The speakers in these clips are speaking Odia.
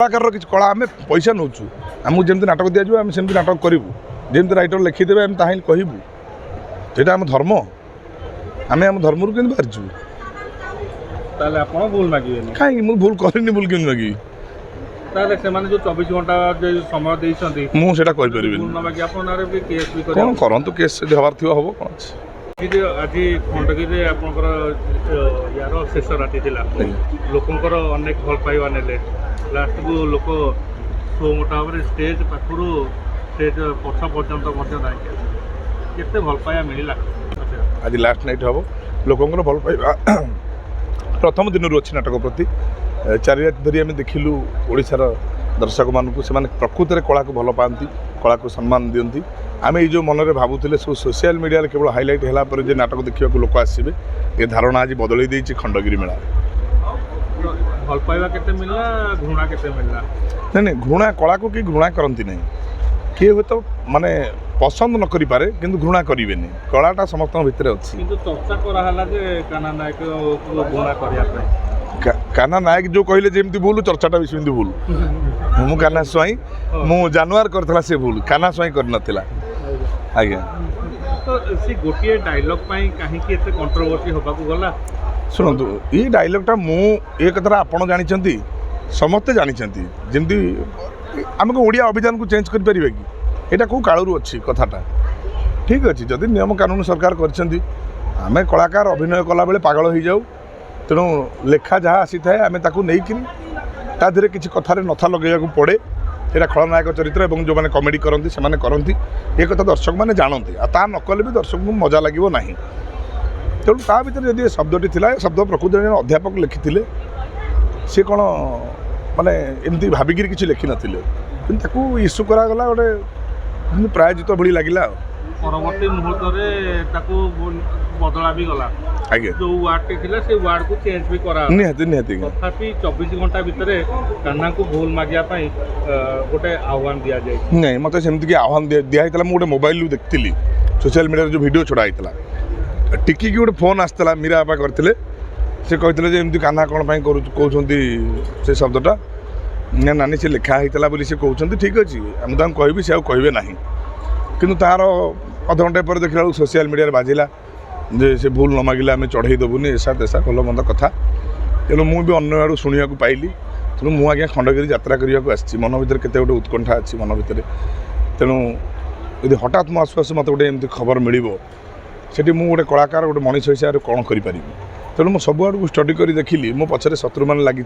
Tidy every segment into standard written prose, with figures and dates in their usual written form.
कलाकार किसी कला आम पैसा नौ आमको जमी नाटक दिज्व आम सेमती नाटक करूँ जमी राइटर लिखिदेवे आम ताही कहूँ ସେଇଟା ଆମ ଧର୍ମ ଆମେ ଆମ ଧର୍ମରୁ କେମିତି ବାହାରିଛୁ ତାହେଲେ ଆପଣ ଭୁଲ ମାଗିବେନି କାହିଁକି ମୁଁ ଭୁଲ କରିନି ଭୁଲ କେମିତି ମାଗିବି ତାହେଲେ ସେମାନେ ଯେଉଁ 24 ଘଣ୍ଟା ଯେଉଁ ସମୟ ଦେଇଛନ୍ତି ମୁଁ ସେଇଟା କହିପାରିବିନି ଭୁଲ ନ ମାଗି ଆପଣ ନାଁରେ ବି କେସ୍ ବି କ'ଣ କରନ୍ତୁ କେସ୍ ଯଦି ହେବାର ଥିବ ହେବ କ'ଣ ଅଛି ଆଜି ଖଣ୍ଡଗିରିରେ ଆପଣଙ୍କର ୟାର ଶେଷ ରାତି ଥିଲା ଲୋକଙ୍କର ଅନେକ ଭଲ ପାଇବା ନେଲେ ଲାଷ୍ଟକୁ ଲୋକ ସୁମୋଟା ଭାବରେ ଷ୍ଟେଜ୍ ପାଖରୁ ଷ୍ଟେଜ୍ ପଛ ପର୍ଯ୍ୟନ୍ତ ମଧ୍ୟ ନାହିଁ କେତେ ଭଲ ପାଇବା ମିଳିଲା आज लास्ट नाइट हम लोकंर भल पाइबा प्रथम दिन अच्छी नाटक प्रति 4 रात धरी आम देखिलु ओडिशार दर्शक मानक से प्रकृत में कला को भल पाती कला को सम्मान दिंती आम ये मनरे भावुले सब सोशल मीडिया केवल हाइलाइट है जो नाटक देखा लोक आसवे ये धारणा आज बदल देती खंडगिरी मेला भल पाइबा केते मिलला घृणा केते मिलला नहीं घृणा कला को कि घृणा करती नहीं किए हुए तो माने पसंद न करि पारे किंतु घृणा करिवे नहीं कलाटा समस्त भितर अच्छी किंतु चर्चा करा हला जे काना नायक को घृणा करिया पे काना नायक जो कहले जेमती भूल चर्चाटा भी सेमती भूल मु काना स्वाई मु जानवर करथला से भूल काना स्वाई कर नथिला आज्ञा तो सी गोटिए डायलॉग पाई काहे कि एते कंट्रोवर्सी होबा को गला सुनंतु ये डायलॉगटा मु एक कथा आपण जानिचंती समस्त जानिचंती जेमती आमको ओडिया अभियान को चेंज कर परिबे कि एटा को कालरू अच्छी कथाटा ठीक अच्छे जदि नियम कानून सरकार करें कलाकार अभिनय कला बेले पागल हो जाऊ तेणु लेखा जहाँ आसी थाए आम ताकू नहीं ताधे किसी कथार नथा लगे पड़े यहाँ खलनायक चरित्र और जो मैंने कमेडी करती से करती ये कथा दर्शक मैंने जानते आ नकले भी दर्शक को मजा लगे ना तेणु ता भर जब शब्दटी थी शब्द प्रकृत जन अध्यापक लिखी सी कौन माने एमती भाविकी किसी लिखि नथिले इश्यू करागला गोटे प्रायोजित भली लगिला परवर्ती मुहूर्त बदला भी गला आगे जो वार्ड थिला से वार्ड को चेंज भी करा निहाती निहाती तथापि 24 घंटा भितर कान्हा को भूल मागिया पाई गोटे आह्वान दिया जाए नहीं मत सेमती कि आह्वान दिया मुझे मोबाइल देखी सोशल मीडिया जो वीडियो छड़ा होता टिकी गोटे फोन आसला मीरा बापा करते से कहते एमती कान्हा कौन कहते से शब्दटा ना नानी से लिखाही बोली से कहते ठीक अच्छे आम कह से कहे ना कि तार अध घंटे पर देखला सोशल मीडिया बाजिला जे से भूल न मागिले आम चढ़ई देवुनि ऐसा तेसा भल मंद कथा तेणु मुझे अन्य आड़ शुणा पाइली तेणु मुझे आज्ञा खंडगिरी यात्रा करने को आसी मन भर के गोटे उत्कंठा अच्छी मन भितर तेणु यदि हठात मो आसु आसु मत गोटे एमती खबर मिल से मुझे गोटे कलाकार गोटे मनीष हिसाब से कौन करी तेणु मुझे सब आड़ स्टडी कर देखिली मो पछरे शत्रु मैंने लगी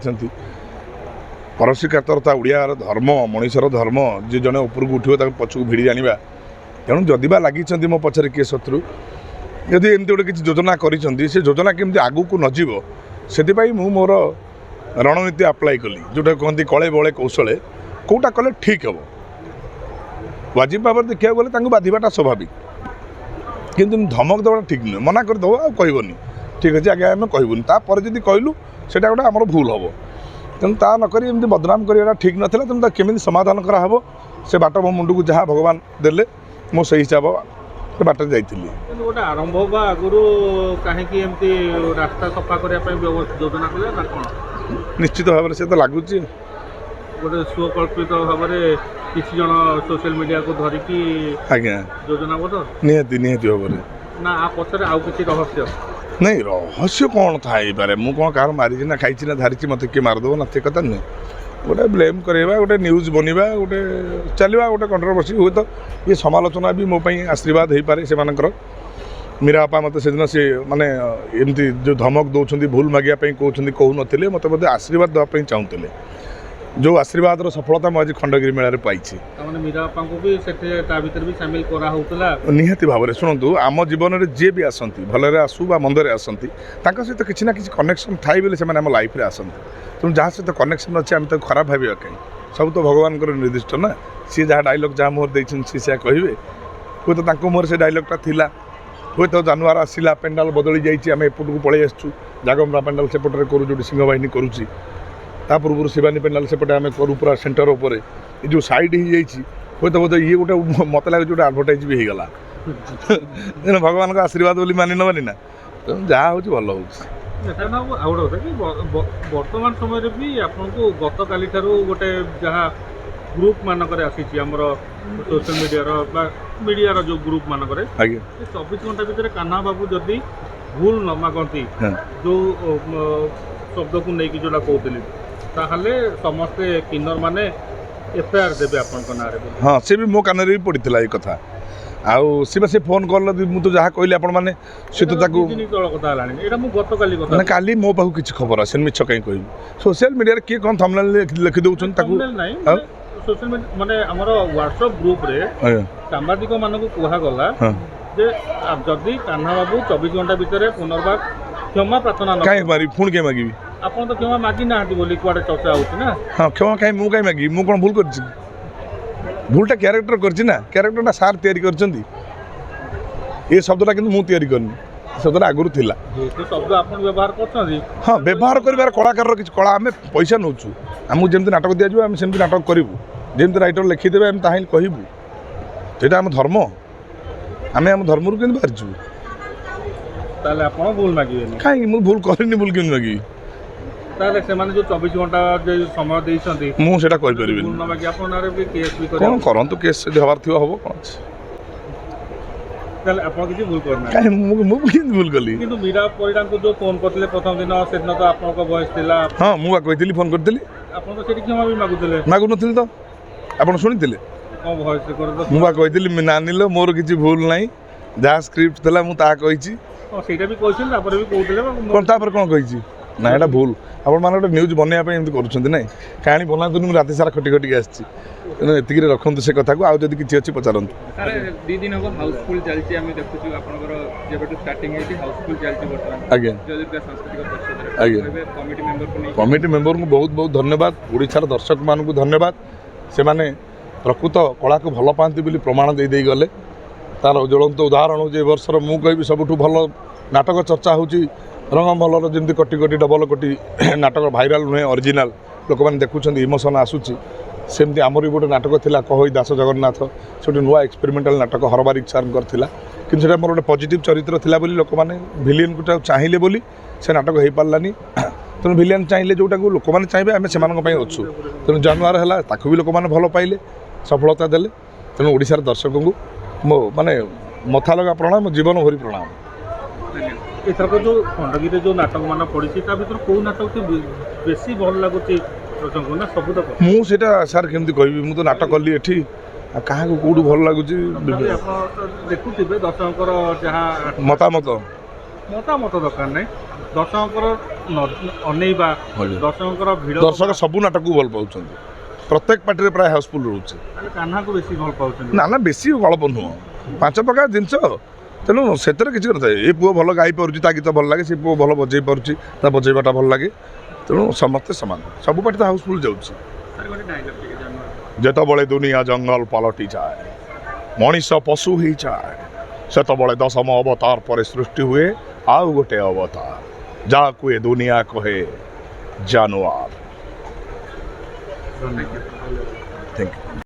परसी कातरता ओडिया धर्म मनीषर धर्म जी जड़े उपरको उठो पछक भिड़ी जाना तेणु जदिबा लगी मो पछरे किए शत्रु यदि एमती गोटे किसी योजना कर योजना केमती आगू को नजीब से मोर रणनीति आप्लाय कली जोटा कहती कले बले कौशले कौटा कले ठीक हम वाजिब भाव देखा गले बाधिबाटा स्वाभाविक किंतु धमक देवा ठीक नुहे मना करदेव आ कहबनी ठीक अच्छे आगे आम कहबूनी तापर जब कहलु से गोटे आमर भूल हम तेणु ता नक एमती बदनाम करवा ठीक नाला तेणु केमी समाधान कराहब से बाट मो मुंड को जहाँ भगवान देले मो से हिसाब से बाट जाइली गोटे आरंभ होगा आगुरी कहीं एमती रास्ता सफा करने योजना कले ना कौन निश्चित भाव से तो लगुच गोटे स्वकल्पित भाव में किसी जन सोशल मीडिया को धरिकी आज्ञा योजना बोध निहाती निहाती भाव में ना आ पचर आउ किसी रहस्य नहीं रहस्य कौन थाईपे मुझे कौन कह मारी ना खाई ना धारी मत किए मारिदेव ना कथा नुहे गोटे ब्लेम करवा गोटे न्यूज बनवा गोटे चलवा गोटे कंट्रोवर्सी हुए तो ये समालोचना भी मोपाई आशीर्वाद हो पारे से मीरा बापा मत से दिन सी माने एमती जो धमक दौरान भूल मागिया कहते कहून मत बोधे आशीर्वाद देवाई चाहूले जो आशीर्वाद सफलता मुझे खंडगिरी मेला पाई मीरा बापा को भी भी सामिल करा निहाती भाव में शुणु आम जीवन में जी भी आसती भलरे आसू बा मंदरे आसती सहित किसी ना किसी कनेक्शन थाई बोले से आम लाइफ आसती तेणु जहाँ सहित कनेक्शन अच्छे आम खराब भाव कहीं सब तो भगवान निर्दिष्ट ना सी जहाँ डायलॉग जहाँ मुहर देते सी कहे हूँ तो मुहर से डायलॉगटा थिला हूँ तो जानवर आसला पेंडाल बदली जाइए आम एपट को पलि आसू जागमरा पेंडाल सेपटे करूँ जो सिंह बाहिनी करुच्ची ता पूर्व शिवानी पेंडाल सेपटे आम करूँ पूरा सेंटर उपर जो सैड हो जाए तो बोधे ये गोटे मत लगे जो आडभटाइज भी होगला भगवान आशीर्वाद बोली मानि नबानी ना तेणु जहाँ हूँ भल हो। କାରଣ ଆଉ ଗୋଟେ କଥା କି ବର୍ତ୍ତମାନ ସମୟରେ ବି ଆପଣଙ୍କୁ ଗତକାଲି ଠାରୁ ଗୋଟେ ଯାହା ଗ୍ରୁପ୍ ମାନଙ୍କରେ ଆସିଛି ଆମର ସୋସିଆଲ ମିଡ଼ିଆର ବା ମିଡ଼ିଆର ଯେଉଁ ଗ୍ରୁପ୍ ମାନଙ୍କରେ ଆଜ୍ଞା 24 ଘଣ୍ଟା ଭିତରେ କାହ୍ନା ବାବୁ ଯଦି ଭୁଲ ନ ମାଗନ୍ତି ଯେଉଁ ଶବ୍ଦକୁ ନେଇକି ଯେଉଁଟା କହୁଥିଲି ତାହେଲେ ସମସ୍ତେ କିନ୍ନର ମାନେ ଏଫଆଇଆର ଦେବେ ଆପଣଙ୍କ ନାଁରେ। ହଁ ସେ ବି ମୋ କାନରେ ବି ପଡ଼ିଥିଲା ଏଇ କଥା ଆଉ ସେ ଫୋନ୍ କଲ ମୁଁ ତ ଯାହା କହିଲି ଆପଣମାନେ ସେ ତ ତାକୁ ତଳ କଥା ହେଲାଣି ଏଇଟା ମୁଁ ଗତକାଲି କଥା ନା କାଲି ମୋ ପାଖକୁ କିଛି ଖବର ଆସେନି ମିଛ କାହିଁ କହିବି ସୋସିଆଲ ମିଡ଼ିଆରେ କିଏ କ'ଣ ଥମ୍ବନେଲ୍ ଲେଖି ଦେଉଛନ୍ତି ତାକୁ ନାହିଁ ସୋସିଆଲ ମିଡ଼ିଆ ମାନେ ଆମର ହ୍ୱାଟ୍ସଆପ୍ ଗ୍ରୁପ୍ରେ ସାମ୍ବାଦିକମାନଙ୍କୁ କୁହାଗଲା ଯେ ଯଦି କାହ୍ନା ବାବୁ 24 ଘଣ୍ଟା ଭିତରେ ପୁନର୍ବାର କ୍ଷମା ପ୍ରାର୍ଥନା କାହିଁ ମାରିବି ପୁଣି କାହିଁ ମାଗିବି ଆପଣ ତ କ୍ଷମା ମାଗି ନାହାନ୍ତି ବୋଲି କୁଆଡ଼େ ଚର୍ଚ୍ଚା ହେଉଛି ନା। ହଁ କ୍ଷମା କାହିଁ ମୁଁ କାହିଁ ମାଗିବି ମୁଁ କ'ଣ ଭୁଲ କରିଛି ଭୁଲଟା କ୍ୟାରେକ୍ଟର କରିଛି ନା କ୍ୟାରେକ୍ଟରଟା ସାର୍ ତିଆରି କରିଛନ୍ତି ଏ ଶବ୍ଦଟା କିନ୍ତୁ ମୁଁ ତିଆରି କରିନି ଶବ୍ଦଟା ଆଗରୁ ଥିଲା ଶବ୍ଦ ଆପଣ ବ୍ୟବହାର କରୁଛନ୍ତି। ହଁ ବ୍ୟବହାର କରିବାର କଳାକାରର କିଛି କଳା ଆମେ ପଇସା ନେଉଛୁ ଆମକୁ ଯେମିତି ନାଟକ ଦିଆଯିବ ଆମେ ସେମିତି ନାଟକ କରିବୁ ଯେମିତି ରାଇଟର ଲେଖିଦେବେ ଆମେ ତାହା ହିଁ କହିବୁ ସେଇଟା ଆମ ଧର୍ମ ଆମେ ଆମ ଧର୍ମରୁ କେମିତି ବାହାରିଛୁ ତାହେଲେ ଆପଣ ଭୁଲ ମାଗିବେନି କାହିଁକି ମୁଁ ଭୁଲ କରିନି ଭୁଲ କେମିତି ମାଗିବି ତାହେଲେ ସେମାନେ ଯେଉଁ 24 ଘଣ୍ଟା ଯେଉଁ ସମୟ ଦେଇଛନ୍ତି ମୁଁ ସେଇଟା କହିପାରିବିନି ଭୁଲ ନ ମାଗି ଆପଣ ନାଁରେ ବି କେସ୍ ବି କ'ଣ କରନ୍ତୁ କେସ୍ ଯଦି ହେବାର ଥିବ ହେବ କ'ଣ ଅଛି ତାହେଲେ ଆପଣ କିଛି ଭୁଲ କରୁନାହାନ୍ତି କାହିଁ ମୁଁ କେମିତି ଭୁଲ କଲି କିନ୍ତୁ ମୀରା ପରିଡ଼ାଙ୍କୁ ଯେଉଁ ଫୋନ୍ କରିଥିଲେ ପ୍ରଥମ ଦିନ ସେଦିନ ତ ଆପଣଙ୍କ ଭଏସ୍ ଥିଲା ହଁ ମୁଁ ବା କହିଥିଲି ଫୋନ୍ କରିଥିଲି ଆପଣ ତ ସେଠି କ୍ଷମା ବି ମାଗୁଥିଲେ ମାଗୁନଥିଲି ତ ଆପଣ ଶୁଣିଥିଲେ କ'ଣ ଭଏସ୍ ରେକର୍ଡ ମୁଁ ବା କହିଥିଲି ନାନିଲ ମୋର କିଛି ଭୁଲ ନାହିଁ ଯାହା ସ୍କ୍ରିପ୍ଟ ଥିଲା ମୁଁ ତାହା କହିଛି ହଁ ସେଇଟା ବି କହିଛନ୍ତି ତାପରେ ବି କହୁଥିଲେ କ'ଣ ତାପରେ କ'ଣ କହିଛି ନା ଏଇଟା ଭୁଲ ଆପଣମାନେ ଗୋଟେ ନ୍ୟୁଜ୍ ବନେଇବା ପାଇଁ ଏମିତି କରୁଛନ୍ତି ନାଇଁ କାହାଣୀ ବନାନ୍ତୁନି ମୁଁ ରାତି ସାରା ଖଟି ଖଟିକି ଆସିଛି ତେଣୁ ଏତିକିରେ ରଖନ୍ତୁ ସେ କଥାକୁ ଆଉ ଯଦି କିଛି ଅଛି ପଚାରନ୍ତୁ। ସାର୍ 2 ଦିନ ହେବ ହାଉସଫୁଲ୍ ଚାଲିଛି ଆମେ ଦେଖୁଛୁ ଆପଣଙ୍କର ଯେବେଠୁ ଷ୍ଟାର୍ଟିଂ ହେଇଛି ହାଉସଫୁଲ୍ ଚାଲିଛି ବର୍ତ୍ତମାନ ଆଜ୍ଞା ଜୟଦୁର୍ଗା ସାଂସ୍କୃତିକ ପରିଷଦରେ ଆଜ୍ଞା କମିଟି ମେମ୍ବରକୁ ନେଇ କମିଟି ମେମ୍ବରଙ୍କୁ ବହୁତ ବହୁତ ଧନ୍ୟବାଦ ଓଡ଼ିଶାର ଦର୍ଶକମାନଙ୍କୁ ଧନ୍ୟବାଦ ସେମାନେ ପ୍ରକୃତ କଳାକୁ ଭଲ ପାଆନ୍ତି ବୋଲି ପ୍ରମାଣ ଦେଇ ଗଲେ ତାର ଜ୍ୱଳନ୍ତ ଉଦାହରଣ ହେଉଛି ଏ ବର୍ଷର ମୁଁ କହିବି ସବୁଠୁ ଭଲ ନାଟକ ଚର୍ଚ୍ଚା ହେଉଛି ରଙ୍ଗମହଲର ଯେମିତି କୋଟି କୋଟି ଡବଲ କୋଟି ନାଟକ ଭାଇରାଲ ନୁହେଁ ଅରିଜିନାଲ ଲୋକମାନେ ଦେଖୁଛନ୍ତି ଇମୋସନ୍ ଆସୁଛି ସେମିତି ଆମର ବି ଗୋଟେ ନାଟକ ଥିଲା କହଇ ଦାସ ଜଗନ୍ନାଥ ସେ ଗୋଟେ ନୂଆ ଏକ୍ସପେରିମେଣ୍ଟାଲ ନାଟକ ହରବାରିକ ସାର୍ଙ୍କର ଥିଲା କିନ୍ତୁ ସେଇଟା ମୋର ଗୋଟେ ପଜିଟିଭ୍ ଚରିତ୍ର ଥିଲା ବୋଲି ଲୋକମାନେ ଭିଲିଆନକୁ ଚାହିଁଲେ ବୋଲି ସେ ନାଟକ ହେଇପାରିଲାନି ତେଣୁ ଭିଲିଆନ ଚାହିଁଲେ ଯେଉଁଟାକୁ ଲୋକମାନେ ଚାହିଁବେ ଆମେ ସେମାନଙ୍କ ପାଇଁ ଅଛୁ ତେଣୁ ଜାନୁଆର ହେଲା ତାକୁ ବି ଲୋକମାନେ ଭଲ ପାଇଲେ ସଫଳତା ଦେଲେ ତେଣୁ ଓଡ଼ିଶାର ଦର୍ଶକଙ୍କୁ ମୋ ମାନେ ମଥା ଲଗା ପ୍ରଣାମ ମୋ ଜୀବନ ଭରି ପ୍ରଣାମ। ଏଥରକ ଯେଉଁ ଖଣ୍ଡଗିରିରେ ଯେଉଁ ନାଟକ ମାନ ପଡ଼ିଛି ତା ଭିତରୁ କେଉଁ ନାଟକଟି ବେଶୀ ଭଲ ଲାଗୁଛି ନା ସବୁ ତ ମୁଁ ସେଇଟା ସାର୍ କେମିତି କହିବି ମୁଁ ତ ନାଟକ କଲି ଏଠି ଆଉ କାହାକୁ କେଉଁଠୁ ଭଲ ଲାଗୁଛି ଆପଣ ଦେଖୁଥିବେ ଦର୍ଶକଙ୍କର ଯାହା ମତାମତ ଦରକାର ନାହିଁ ଦର୍ଶକଙ୍କର ଅନେଇବା ଦର୍ଶକଙ୍କର ଭିଡ଼ ଦର୍ଶକ ସବୁ ନାଟକକୁ ଭଲ ପାଉଛନ୍ତି ପ୍ରତ୍ୟେକ ପାର୍ଟିରେ ପ୍ରାୟ ହାଉସଫୁଲ୍ ରହୁଛି କାହ୍ନାକୁ ବେଶୀ ଭଲ ପାଉଛନ୍ତି ନା ବେଶୀ ଅଳ୍ପ ନୁହଁ 5 ପ୍ରକାର ଜିନିଷ ତେଣୁ ସେଥିରେ କିଛି କଥା ଏ ପୁଅ ଭଲ ଗାଇ ପାରୁଛି ତା ଗୀତ ଭଲ ଲାଗେ ସେ ପୁଅ ଭଲ ବଜେଇ ପାରୁଛି ତା ବଜେଇବାଟା ଭଲ ଲାଗେ ତେଣୁ ସମସ୍ତେ ସମାନ ସବୁ ପାର୍ଟି ତ ହାଉସଫୁଲ୍ ଯାଉଛି ଯେତେବେଳେ ଦୁନିଆ ଜଙ୍ଗଲ ପାଲଟିଯାଏ ମଣିଷ ପଶୁ ହେଇଯାଏ ସେତେବେଳେ 10ମ ଅବତାର ପରେ ସୃଷ୍ଟି ହୁଏ ଆଉ ଗୋଟେ ଅବତାର ଯାହାକୁ ଏ ଦୁନିଆ କହେ ଜାନୁଆର। Thank you.